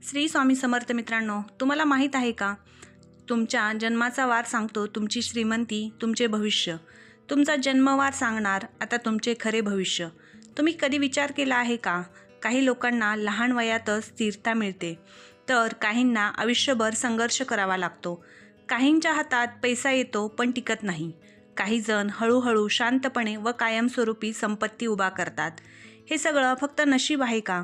श्री स्वामी समर्थ मित्रांनो, तुम्हाला माहीत आहे का? तुमच्या जन्माचा वार सांगतो तुमची श्रीमंती, तुमचे भविष्य. तुमचा जन्मवार सांगणार आता तुमचे खरे भविष्य. तुम्ही कधी विचार केला आहे का? काही लोकांना लहान वयातच स्थिरता मिळते, तर काहींना आयुष्यभर संघर्ष करावा लागतो. काहींच्या हातात पैसा येतो पण टिकत नाही. काही जण हळूहळू शांतपणे व कायमस्वरूपी संपत्ती उभा करतात. हे सगळं फक्त नशीब आहे का?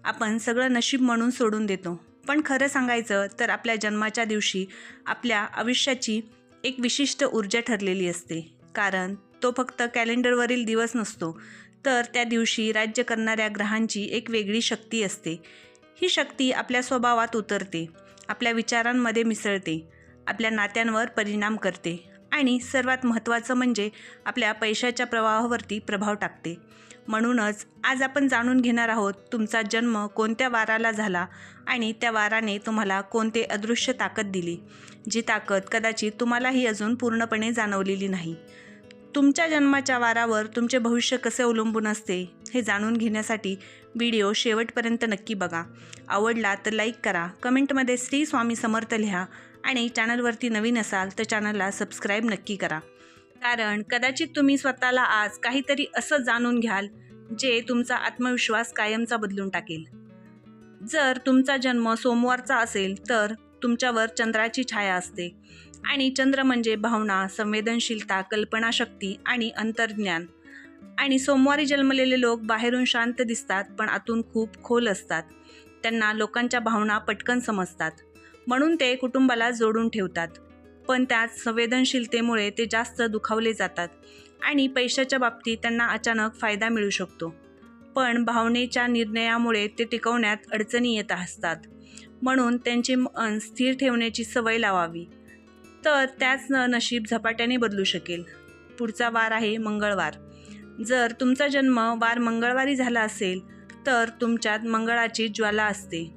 आपण सगळं नशीब म्हणून सोडून देतो, पण खरं सांगायचं तर आपल्या जन्माच्या दिवशी आपल्या आयुष्याची एक विशिष्ट ऊर्जा ठरलेली असते. कारण तो फक्त कॅलेंडरवरील दिवस नसतो, तर त्या दिवशी राज्य करणाऱ्या ग्रहांची एक वेगळी शक्ती असते. ही शक्ती आपल्या स्वभावात उतरते, आपल्या विचारांमध्ये मिसळते, आपल्या नात्यांवर परिणाम करते आणि सर्वात महत्त्वाचं म्हणजे आपल्या पैशाच्या प्रवाहावरती प्रभाव टाकते. म्हणूनच आज आपण जाणून घेणार आहोत तुमचा जन्म कोणत्या वाराला झाला आणि त्या वाराने तुम्हाला कोणते अदृश्य ताकद दिली, जी ताकद कदाचित तुम्हालाही अजून पूर्णपणे जाणवलेली नाही. तुमच्या जन्माच्या वारावर तुमचे भविष्य कसे अवलंबून असते हे जाणून घेण्यासाठी व्हिडिओ शेवटपर्यंत नक्की बघा. आवडला तर लाईक करा, कमेंटमध्ये श्री स्वामी समर्थ लिहा आणि चॅनलवरती नवीन असाल तर चॅनलला सबस्क्राईब नक्की करा. कारण कदाचित तुम्ही स्वतःला आज काहीतरी असं जाणून घ्याल जे तुमचा आत्मविश्वास कायमचा बदलून टाकेल. जर तुमचा जन्म सोमवारचा असेल तर तुमच्यावर चंद्राची छाया असते आणि चंद्र म्हणजे भावना, संवेदनशीलता, कल्पनाशक्ती आणि अंतर्ज्ञान. आणि सोमवारी जन्मलेले लोक बाहेरून शांत दिसतात पण आतून खूप खोल असतात. त्यांना लोकांच्या भावना पटकन समजतात, म्हणून ते कुटुंबाला जोडून ठेवतात. पण त्याच संवेदनशीलतेमुळे ते जास्त दुखावले जातात आणि पैशाच्या बाबतीत त्यांना अचानक फायदा मिळू शकतो. पण भावनेच्या निर्णयामुळे ते टिकवण्यात अडचणी येत असतात. म्हणून त्यांचे मन स्थिर ठेवण्याची सवय लावावी, तर त्याच नशीब झपाट्याने बदलू शकेल. पुढचा वार आहे मंगळवार. जर तुमचा जन्म वार मंगळवारी झाला असेल तर तुमच्यात मंगळाची ज्वाला असते,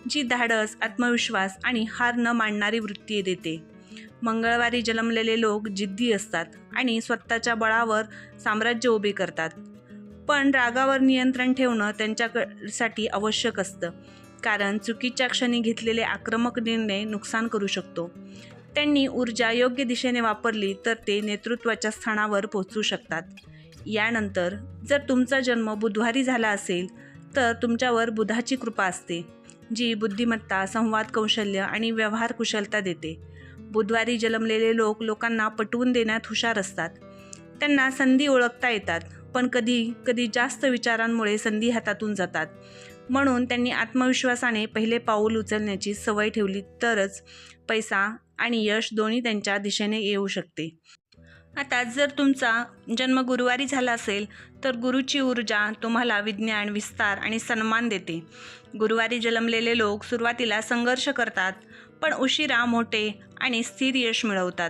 जी धाडस, आत्मविश्वास आणि हार न मानणारी वृत्ती देते. मंगळवारी जन्मलेले लोक जिद्दी असतात आणि स्वतःच्या बळावर साम्राज्य उभे करतात. पण रागावर नियंत्रण ठेवणं त्यांच्यासाठी आवश्यक असतं, कारण चुकीच्या क्षणी घेतलेले आक्रमक निर्णय नुकसान करू शकतो. त्यांनी ऊर्जा योग्य दिशेने वापरली तर ते नेतृत्वाच्या स्थानावर पोहोचू शकतात. यानंतर जर तुमचा जन्म बुधवारी झाला असेल तर तुमच्यावर बुधाची कृपा असते, जी बुद्धिमत्ता, संवाद कौशल्य आणि व्यवहार कुशलता देते. बुधवारी जन्मलेले लोक लोकांना पटवून देण्यात हुशार असतात. त्यांना संधी ओळखता येतात, पण कधी कधी जास्त विचारांमुळे संधी हातातून जातात. म्हणून त्यांनी आत्मविश्वासाने पहिले पाऊल उचलण्याची सवय ठेवली तरच पैसा आणि यश दोन्ही त्यांच्या दिशेने येऊ शकते. आता जर तुमचा जन्म गुरुवारी झाला असेल तर गुरुची ऊर्जा तुम्हाला विज्ञान, विस्तार आणि सन्मान देते. गुरुवारी जन्मलेले लोक सुरुवातीला संघर्ष करतात, पण उशिरा मोठे आणि स्थिर यश मिळवतात.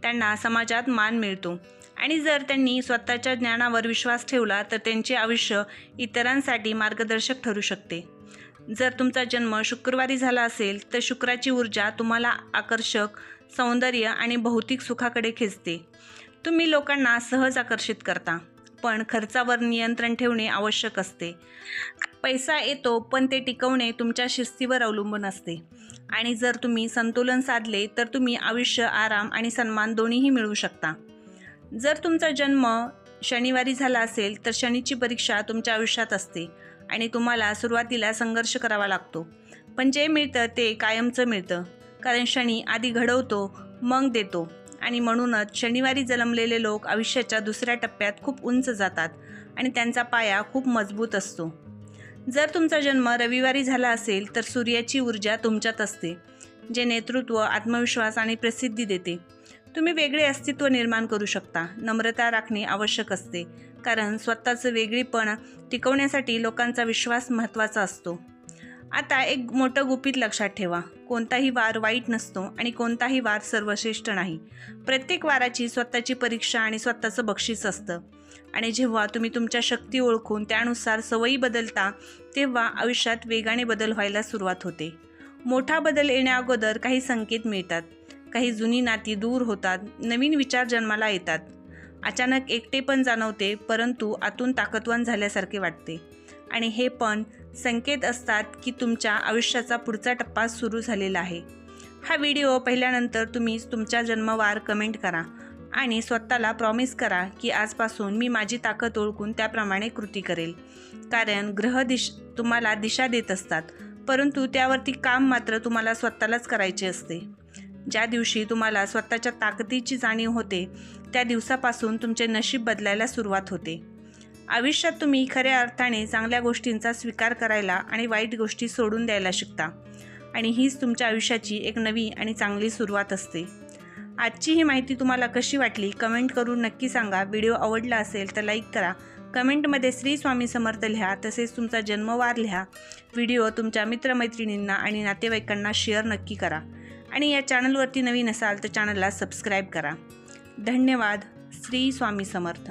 त्यांना समाजात मान मिळतो आणि जर त्यांनी स्वतःच्या ज्ञानावर विश्वास ठेवला तर त्यांचे आयुष्य इतरांसाठी मार्गदर्शक ठरू शकते. जर तुमचा जन्म शुक्रवारी झाला असेल तर शुक्राची ऊर्जा तुम्हाला आकर्षक, सौंदर्य आणि भौतिक सुखाकडे खेचते. तुम्ही लोकांना सहज आकर्षित करता, पण खर्चावर नियंत्रण ठेवणे आवश्यक असते. पैसा येतो पण ते टिकवणे तुमच्या शिस्तीवर अवलंबून असते. आणि जर तुम्ही संतुलन साधले तर तुम्ही आयुष्य, आराम आणि सन्मान दोन्हीही मिळवू शकता. जर तुमचा जन्म शनिवारी झाला असेल तर शनीची परीक्षा तुमच्या आयुष्यात असते आणि तुम्हाला सुरुवातीला संघर्ष करावा लागतो. पण जे मिळतं ते कायमचं मिळतं, कारण शनी आधी घडवतो मग देतो. आणि म्हणूनच शनिवारी जन्मलेले लोक आयुष्याच्या दुसऱ्या टप्प्यात खूप उंच जातात आणि त्यांचा पाया खूप मजबूत असतो. जर तुमचा जन्म रविवारी झाला असेल तर सूर्याची ऊर्जा तुमच्यात असते, जे नेतृत्व, आत्मविश्वास आणि प्रसिद्धी देते. तुम्ही वेगळे अस्तित्व निर्माण करू शकता. नम्रता राखणे आवश्यक असते, कारण स्वतःचं वेगळेपण टिकवण्यासाठी लोकांचा विश्वास महत्त्वाचा असतो. आता एक मोठं गुपित लक्षात ठेवा, कोणताही वार वाईट नसतो आणि कोणताही वार सर्वश्रेष्ठ नाही. प्रत्येक वाराची स्वतःची परीक्षा आणि स्वतःचं बक्षीस असतं. आणि जेव्हा तुम्ही तुमच्या शक्ती ओळखून त्यानुसार सवयी बदलता तेव्हा आयुष्यात वेगाने बदल व्हायला सुरुवात होते. मोठा बदल येण्याअगोदर काही संकेत मिळतात. काही जुनी नाती दूर होतात, नवीन विचार जन्माला येतात. अचानक एकटेपण जाणवते, परंतु आतून ताकदवान झाल्यासारखे वाटते. आणि हे पण संकेत असतात की तुमच्या आयुष्याचा पुढचा टप्पा सुरू झालेला आहे. हा व्हिडिओ पाहिल्यानंतर तुम्ही तुमचा जन्मवार कमेंट करा आणि स्वतःला प्रॉमिस करा की आजपासून मी माझी ताकद ओळखून त्याप्रमाणे कृती करेल. कारण ग्रह तुम्हाला दिशा देत असतात, परंतु त्यावरती काम मात्र तुम्हाला स्वतःलाच करायचे असते. ज्या दिवशी तुम्हाला स्वतःच्या ताकदीची जाणीव होते त्या दिवसापासून तुमचे नशीब बदलायला सुरुवात होते. आयुष्यात तुम्ही खऱ्या अर्थाने चांगल्या गोष्टींचा स्वीकार करायला आणि वाईट गोष्टी सोडून द्यायला शिकता आणि हीच तुमच्या आयुष्याची एक नवी आणि चांगली सुरुवात असते. आजची ही माहिती तुम्हाला कशी वाटली कमेंट करून नक्की सांगा. व्हिडिओ आवडला असेल तर लाईक करा, कमेंटमध्ये श्री स्वामी समर्थ लिहा, तसेच तुमचा जन्मवार लिहा. व्हिडिओ तुमच्या मित्रमैत्रिणींना आणि नातेवाईकांना शेअर नक्की करा आणि या चॅनलवरती नवीन असाल तर चॅनलला सबस्क्राईब करा. धन्यवाद. श्री स्वामी समर्थ.